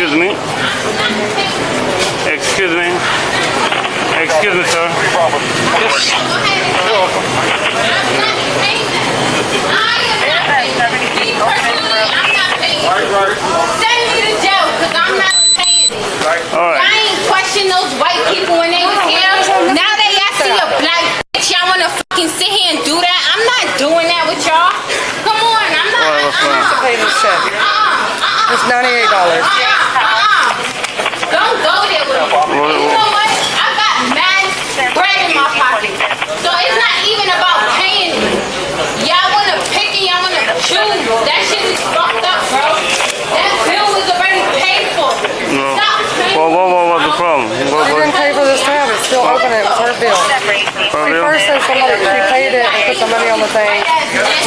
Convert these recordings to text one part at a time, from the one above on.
Excuse me. Excuse me. Excuse me, sir. Yes. You're welcome. Send me to jail because I'm not paying it. All right. I ain't question those white people when they was here. Now they see a black bitch. Y'all want to fucking sit here and do that? I'm not doing that with y'all. Come on, I'm not. Pay this check. It's $98. Don't go there with me. You know what? I got mad bread in my pocket. So it's not even about paying me. Y'all want to pick and y'all want to choose. That shit is fucked up, bro. That bill was already paid for. No. Stop paying. What was the problem? She didn't pay for this tab. It's still open. It was her bill. She first said somebody, she paid it and put the money on the thing.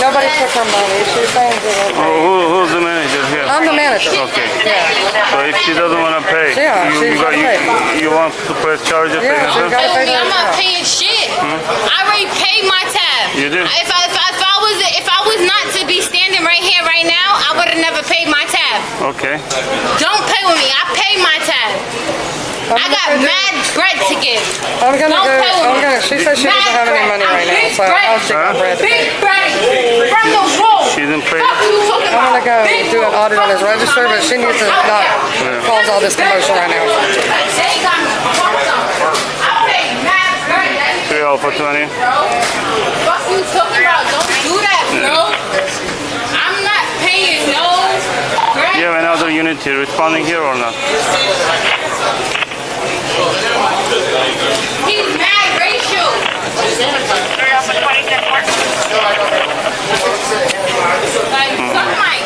Nobody took her money. She was saying Who's the manager here? I'm the manager. Okay. Yeah. So if she doesn't want to pay, you want to press charges Yeah, against she's her? got to pay I'm not the paying shit. I already paid my tab. You did? If I was not to be standing right here right now, I would have never paid my tab. Okay. Don't play with me. I paid my tab. I got mad bread to give. I'm gonna Don't go. play with me. She says she doesn't have any money right now, so I'll take my bread. Big bread from the road. She didn't pay. I'm gonna go do an audit on his register, but she needs to not cause all this commotion right now. They got me fucked up. I paid mad bread. 3 for 20. Fuck you talking about? Don't do that, bro. I'm not paying no bread. You have another unit here responding here or not? He's mad racial. Like, suck my.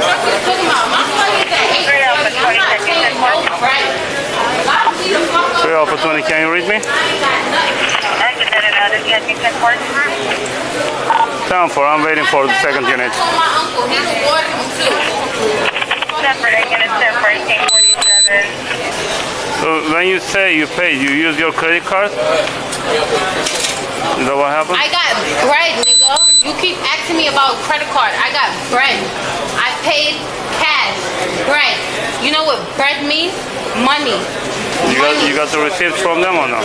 What you talking about? My money is at 8. I'm not paying no bread. Lock me the fuck up. 3 for 20. Can you read me? Down for. I'm waiting for the second unit. I told my uncle, he's a warden too. So when you say you paid, you use your credit card? Is that what happened? I got bread, nigga. You keep asking me about credit card. I got bread. I paid cash. Bread. You know what bread means? Money. You got the receipt from them or not?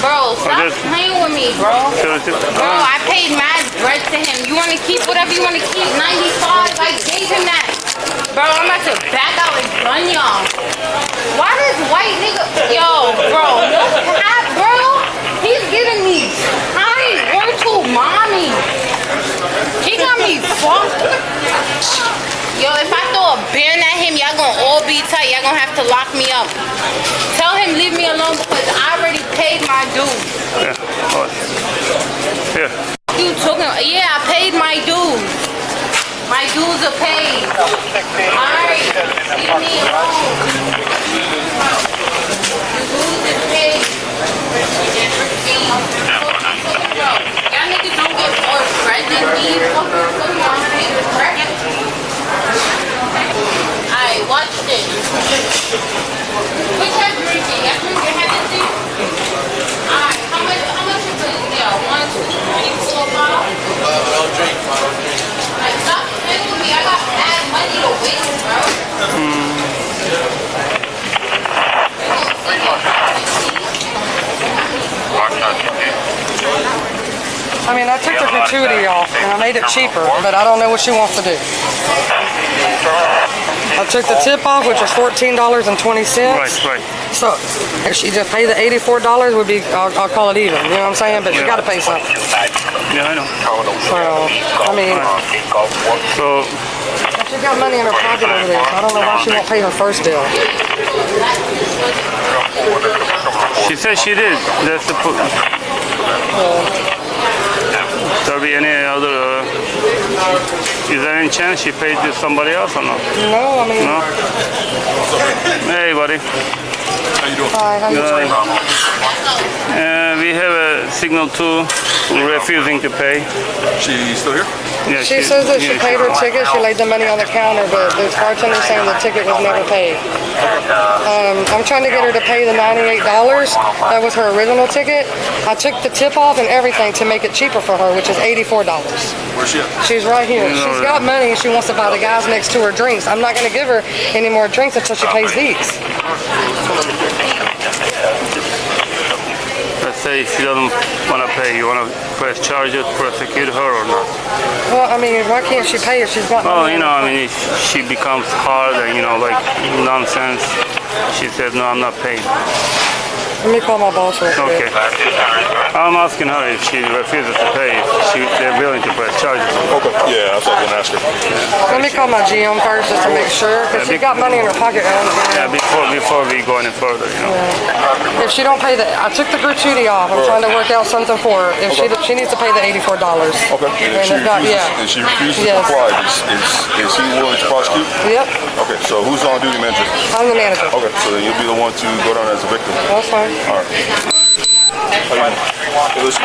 Bro, stop playing with me, bro. Bro, I paid mad bread to him. You want to keep whatever you want to keep? 95. I gave him that. Bro, I'm about to back out and gun y'all. Why does white nigga... Yo, bro, no cap, bro. He's giving me time. Word to mommy. He got me fucked. Yo, if I throw a bear at him, y'all gonna all be tight. Y'all gonna have to lock me up. Tell him leave me alone because I already paid my dues. Yeah. Here. You talking? Yeah, I paid my dues. My dues are paid. Alright, leave me alone. The dues is paid. Y'all niggas don't get more bread than me. Alright, watch this. Which has drinking? Y'all drink your Hennessy? Alright, how much is it? Yeah, 1, 2, 3, 4, 5. I don't drink. Like, stop playing with me. I got mad money to waste, bro. I mean, I took the gratuity off and I made it cheaper, but I don't know what she wants to do. I took the tip off, which is $14.20. Right. So if she just pay the $84, would be I'll call it even. You know what I'm saying? But she got to pay something. Yeah, I know. So I mean, So she got money in her pocket over there. So I don't know why she won't pay her first bill. she said she did. That's the. There be any other? Is there any chance she paid to somebody else or not? No, I mean. No. Hey, buddy. How you doing? Hi, how you doing? We have a signal 2 refusing to pay. She still here? Yeah, She says that she paid her ticket, she laid the money on the counter, but the bartender's saying the ticket was never paid. I'm trying to get her to pay the $98. That was her original ticket. I took the tip off and everything to make it cheaper for her, which is $84. Where's she at? She's right here. She's got money. She wants to buy the guys next to her drinks. I'm not going to give her any more drinks until she pays these. Let's say she doesn't want to pay. You want to press charges, prosecute her or not? Well, I mean, why can't she pay if she's got Well, money? you know, I mean, if she becomes hard and, you know, like nonsense, she said, no, I'm not paying. Let me call my boss real Okay. quick. I'm asking her if she refuses to pay, if they're willing to press charges. Okay. Yeah, that's what I was gonna ask her. Let me call my GM first just to make sure, because she's got money in her pocket. Yeah, before we go any further, you know. If she don't pay I took the gratuity off. I'm trying to work out something for her. If she needs to pay the $84. Okay. And And if not, yeah. if she refuses to Yes. comply, is he willing to prosecute? Yep, Okay, so who's on duty, manager? I'm the manager. Okay, so then you'll be the one to go down as a victim. That's fine. All right. Hey, listen.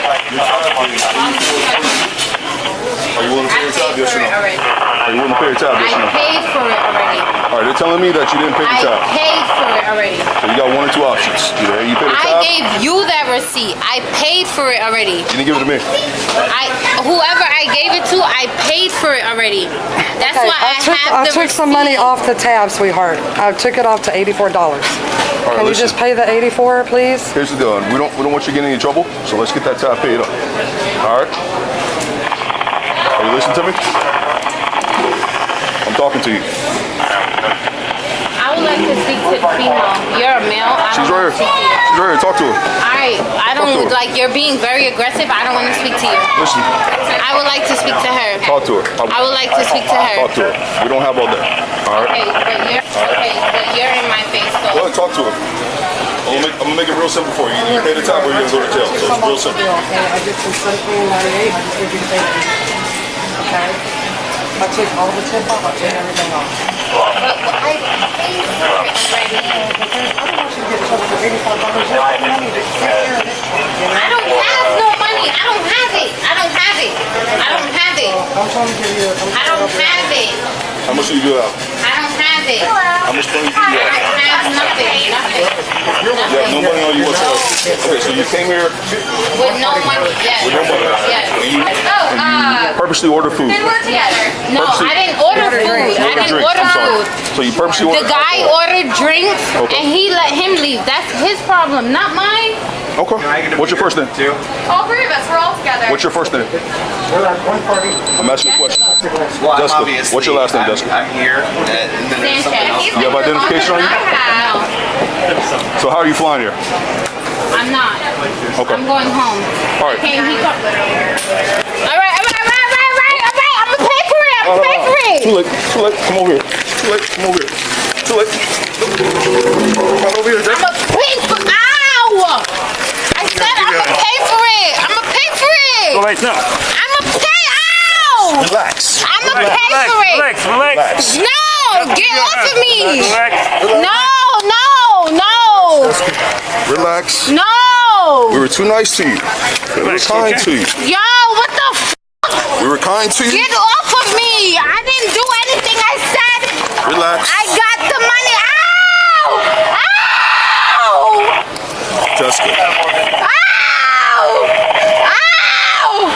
Are you willing to pay your tab? Yes or no? Are you willing to pay your tab? Yes or no? I paid for it already. All right, they're telling me that you didn't pay the I tab. paid for it already. So you got one or two options. Either you pay the I tab, gave you that receipt. I paid for it already. you didn't give it to me. Whoever I gave it to, I paid for it already. That's Okay, why I I have the took some money receipt. off the tab, sweetheart. I took it off to $84. All right, Can you listen. just pay the $84, please? Here's the deal. We don't want you getting in any trouble, so let's get that tab paid up. All right? Are you listening to me? I'm talking to you. I would like to speak to the female. You're a male. She's right here. She's right here. Talk to her. Alright, I Talk to don't her. like you're being very aggressive. I don't want to speak to you. Listen. I would like to speak to her. Talk to her. I would like to speak to her. Talk to her. We don't have all day. All right? But you're in my face, Go so ahead, talk to her. I'm gonna make it real simple for you. You pay the tab or you're gonna go to jail. So it's real simple. I did some $17.98. I just need you to pay that. Okay? I took all the tip off. I took everything off. I paid for it already. I don't want you to get in trouble for $85. You have money to take care of this. I don't have no money. I don't have it. I don't have it. I don't have it. I'm trying to give you. I don't have it. How much do you do out? I don't have it. How much money do you I have? have nothing. Nothing. You have no money on you whatsoever. Okay, so you came here With no money. Yes. with no money. Yes. And you Oh, purposely order food. we're together. No, I didn't order food. I didn't Drinks, order I'm sorry. food. So you purposely The ordered guy alcohol. ordered drinks Okay. and he let him leave. That's his problem, not mine. Okay. What's your first name? All three of us, we're all together. What's your first name? I'm asking you a question. Well, I'm Jessica, obviously- what's your last name, I'm- Jessica? I'm here, and then there's something else. You have identification on you? So how are you flying here? I'm not. Okay. I'm going home. All right. Okay, he come. Alright. I'm gonna pay for it. I'm gonna pay for it. Too late. Too late. Come over here. Too late. Come over here. Too late. Come over here, I'm Jessica. gonna pay for Ow! I said I'm gonna pay for it. I'm gonna pay for it. Go right now. I'm gonna pay. Ow! Relax. I'm gonna pay for it. Relax. No, get off of me. Relax. No. Relax. No. We were too nice to you. We were Relax, kind okay? to you. Yo, what the f? We were kind to you. Get off of me. I didn't do anything. I said Relax. I got the money. Ow! Ow! Jessica. Ow! Ow!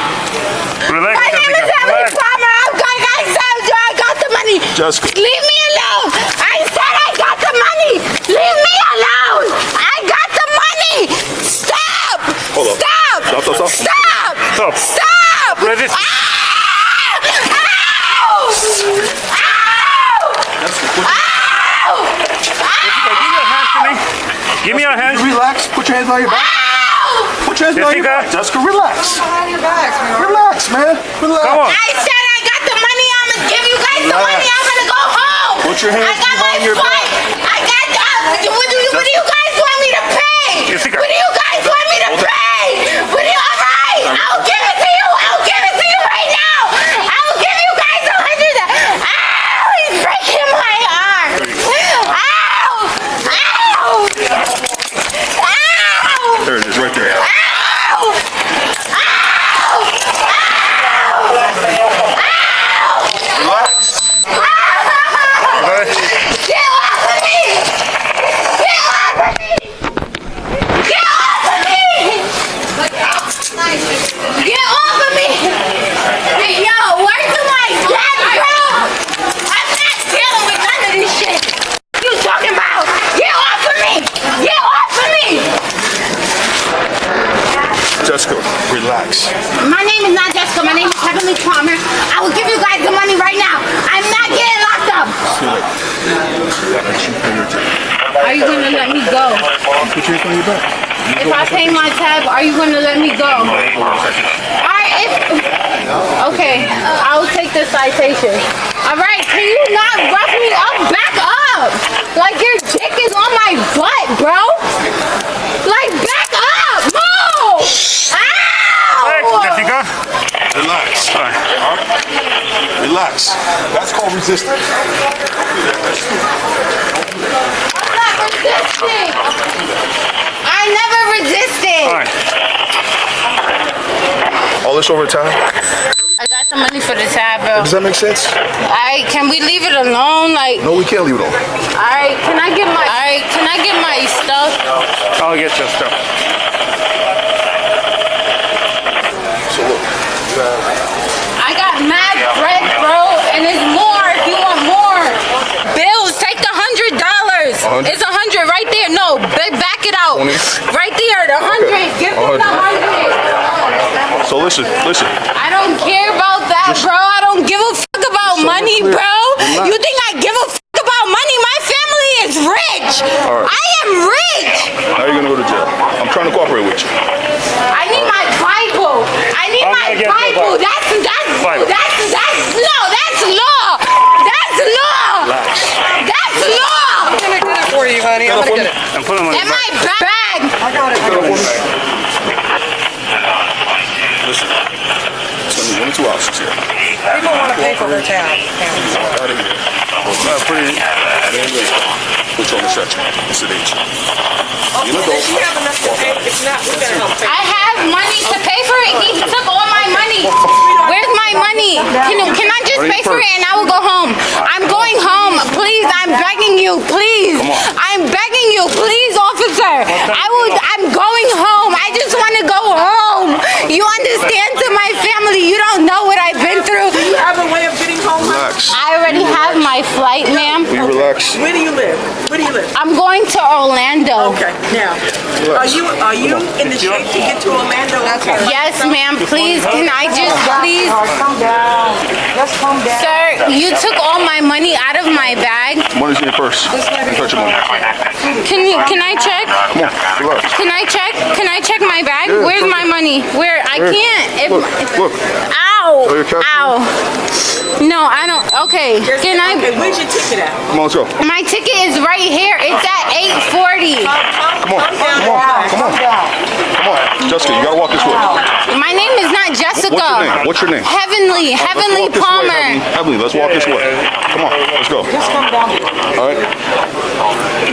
Relax. My name is Emily Relax. Palmer. I said I got the money. Jessica. Leave me alone. I said I got the money. Leave me alone. I got the money. Stop. Hold up. Stop. Stop. Stop. Stop. Stop. Resist. Ah! Ow! Ow! Give me your hands. Relax. Put your hands behind your back. Ow! Put your hands behind your Jessica. back. Jessica, relax. Behind your back, sweetheart. Relax, man. Relax. Come on. I said I got the money. I'm gonna give you guys the money. I'm gonna go home. Put your hands I got behind my your flight. I got. What do you guys want me to pay? Jessica. What do you guys want me to pay? What do you? All right. I'll give it to you. I'll give it to you right now. I'll give you guys 100. Ow! He's breaking my arm. Ow! Ow! Ow! There it is, right there. Ow! Jessica, relax. My name is not Jessica. My name is Heavenly Palmer. I will give you guys the money right now. I'm not getting locked up. Are you gonna let me go? Put your hand on your back. If I pay my tab, are you gonna let me go? Alright, okay, I will take the citation. Alright, can you not rough me up? Back up! Like your dick is on my butt, bro! Like, back up! Move! Ow! Jessica. Relax. Relax. That's called resistance. I'm not resisting! I never resisted! All right. All this over time? I got the money for the tab, bro. Does that make sense? Alright, can we leave it alone? Like, No, we can't leave it alone. alright, can I get my stuff? I'll get your stuff. So look, I got mad bread, bro, and it's more if you want more. Bills, take the $100. It's 100 right there. No, back it out. 20. Right there, the 100. Give them the 100. so listen. I don't care about that, bro. I don't give a fuck about money, clear. bro. Relax. You think I give a fuck about money? My family is rich. All right. I am rich. Now you're gonna go to jail. I'm trying to cooperate with you. I need my Bible. I need I'm my gonna get your Bible. Bible. Bible. That's law. That's law. That's law. That's law. I'm gonna get it for you, honey. I'm gonna get it. And put them on In the my bag. I got it. Listen, it's gonna be 1 or 2 options here. People want to pay for their tab. Out of here. put it. Put you on the stretcher. It's an H. You're an adult. You have enough to pay. If not, we're gonna help pay. I have money to pay for it. He took all my money. Where's my money? Can I just pay for it and I will go home? I'm going home. Please, I'm begging you. Please. I'm begging you. Please, officer. I'm going home. I just want to go home. You understand, to my family. You don't know what I've been through. Do you have a way of getting home? Relax. I already have my flight, ma'am. Will you relax? Where do you live? Where do you live? I'm going to Orlando. Okay, now, are you in the shape to get to Orlando? Yes, ma'am. Please, can I just please? Calm down. Just calm down. Sir, you took all my money out of my bag. Money's in your purse. Don't touch your money. Can I check? Come on, relax. Can I check? Can I check my bag? Yeah, Where's sure. my money? Where? I Here. can't. Look. Ow! Oh, your cash Ow! No, I don't. Okay. Can I? Okay, where's your ticket at? Come on, let's go. My ticket is right here. It's at 8:40. Come on. Jessica, you gotta walk this way. My name is not Jessica. What's your name? Heavenly Let's Heavenly walk this way, Palmer. Heavenly, let's walk this way. Come on, let's go. Just come down. All right.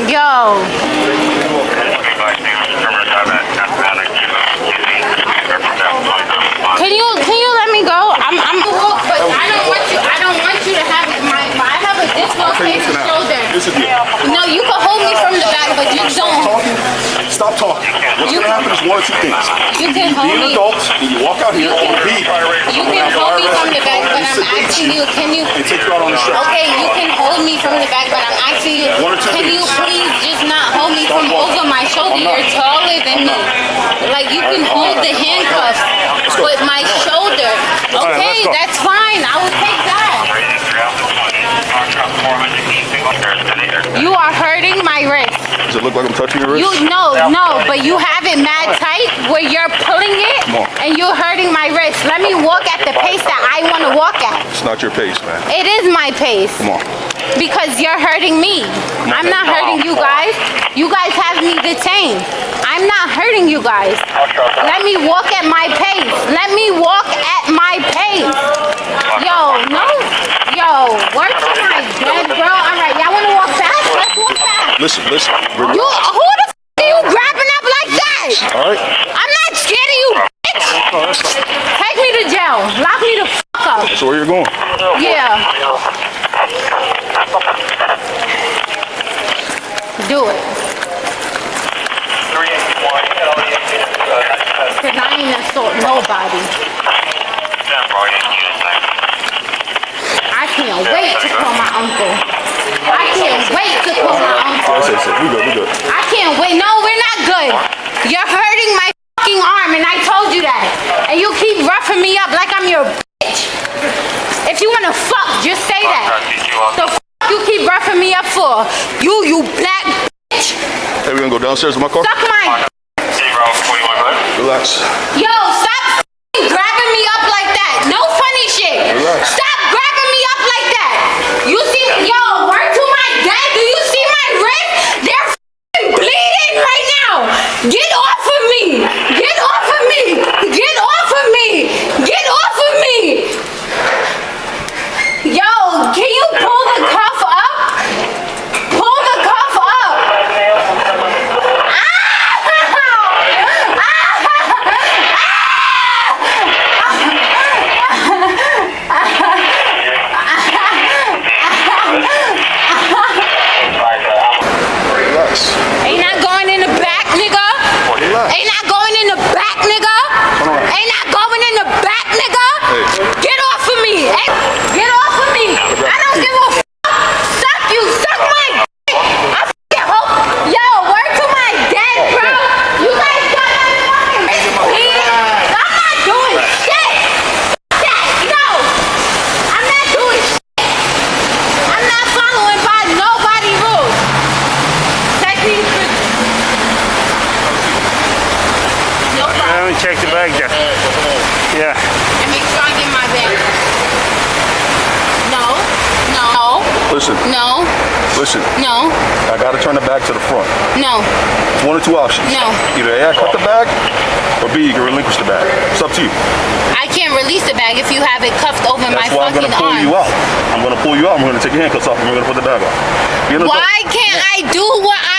Yo. Can you let me go? I'm but I don't want you to have I have a dislocated shoulder. Listen here. No, you can hold me from the back, but you don't. Stop talking. What's You- gonna happen is one or two things. You can hold Be an me. adult and you walk out here or B. You can hold me from the back, but I'm asking you, can you? And take you out on the stretch. Okay, you can hold me from the back, but I'm asking you, One or two can you things. please just not hold me from over my shoulder? You're taller than me. Like, you can hold the handcuffs, but my shoulder. Okay, let's go. that's fine. I will take that. You are hurting my wrist. Does it look like I'm touching your wrist? No, but you have it mad tight where you're pulling it Come on. and you're hurting my wrist. Let me walk at the pace that I want to walk at. It's not your pace, man. It is my pace. Come on. Because you're hurting me. I'm not hurting you guys. You guys have me detained. I'm not hurting you guys. Let me walk at my pace. Let me walk at my pace. Yo, work to my dead, bro. All right, y'all want to walk fast? Let's walk fast. Listen. Who the f are you grabbing up like that? All right. I'm not scared of you, bitch. Take me to jail. Lock me the fuck up. So where you're going? Yeah. Do it. Cause I ain't assault nobody. I can't wait to call my uncle. I can't wait to call my uncle. We good. I can't wait. No, we're not good. You're hurting my fucking arm, and I told you downstairs in my car. Suck my. Relax. Yo, stop grabbing me up like that. No funny shit. Relax. Stop grabbing me up like that. You see, yo, word to my dad. Do you see my wrist? They're bleeding right now. Get off of me. Get off of me. Get off of me. Get off of me. Yo, can you pull the cuff up? Pull the cuff up. Relax. Ain't not going in the back, nigga. Relax. Ain't not going in the back, nigga. Ain't not going in the back, nigga. Get off of me. Hey, get off of me. I don't give a f. Suck you. Suck my d. I f***ing hope. Yo, word to my dad, bro. You guys got my fucking wrist, please. I'm not doing shit. F that. No. I'm not doing shit. I'm not following by nobody rules. Technique for no I problem. haven't checked the bag yet. Yeah. And make sure I get my bag. No. No. Listen. No. Listen. No. I gotta turn the bag to the front. No. It's one or two options. No. Either A, I cut the bag, or B, you can relinquish the bag. It's up to you. I can't release the bag if you have it cuffed over my That's why I'm fucking gonna pull you arm. out. I'm gonna pull you out. I'm gonna take your handcuffs off, and we're gonna put the bag on. Be an adult. Why can't I do what I...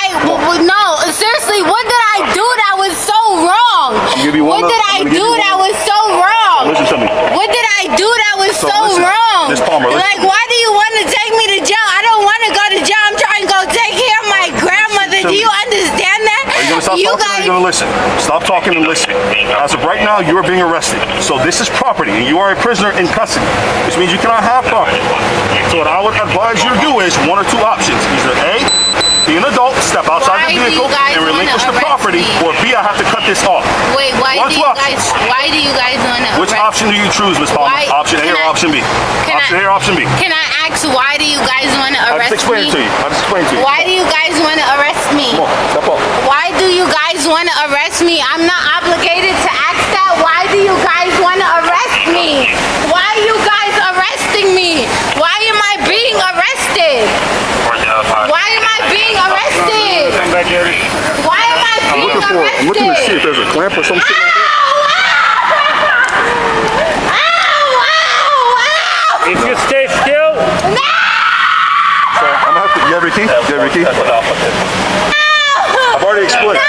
No, seriously, what did I do that was so wrong? give you one What did other- I I'm gonna give do you that one- was so wrong? Listen to me. What did I do that was So so listen, wrong? Miss Palmer, listen. Like, why do you want to take me to jail? I don't want to go to jail. I'm trying to go take care of my grandmother. Do you understand that? Are you gonna stop talking or are you gonna listen? Stop talking and listen. As of right now, you are being arrested. So this is property, and you are a prisoner in custody, which means you cannot have property. So what I would advise you to do is one or two options. Either A, be an adult, step outside Why the do you vehicle guys and relinquish wanna the arrest property, me? or B, I have to cut this off. Wait, why One, do two you options. guys want to Which arrest option do you choose, Ms. Palmer? Why- Option A can or I- option B? can Option I- A or option B? Can I ask why do you guys want to I'll arrest just explain me? it to you. I'll just explain it to you. Why do you guys want to arrest me? Come on, step up. Why do you guys want to arrest me? I'm not obligated to ask that. Why do you guys want to arrest me? Why are you guys arresting me? Why am I being arrested? Why am I being arrested? Come back here. Why am I being arrested? I'm looking to see if there's a clamp or some shit like that. If you stay still, So I'm gonna have to. You have your key? You have your key? I've already explained. I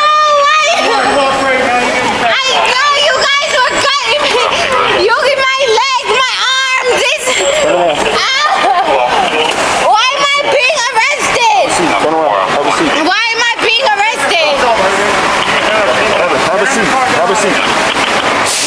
know you guys were cutting me. You get my legs, my arms. Why am I being arrested? Turn around. Have a seat. Why am I being arrested? Have a seat. Have a seat.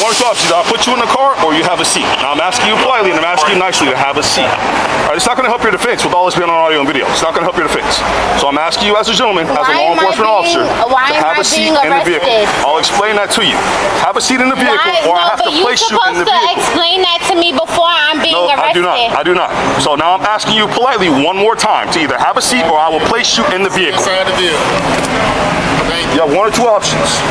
One or two options. I'll put you in the car or you have a seat. Now I'm asking you politely and I'm asking you nicely to have a seat. All right, it's not going to help your defense with all this being on audio and video. It's not going to help your defense. So I'm asking you as a gentleman, as a Why law am I enforcement being- officer, why to am have I a seat being in the vehicle. arrested? I'll explain that to you. Have a seat in the vehicle Why? or I No, have to but you're place you in supposed the to vehicle. explain that to me before I'm being No, arrested. I do not. I do not. So now I'm asking you politely one more time to either have a seat or I will place you in the vehicle. Inside the vehicle. You have one or two options.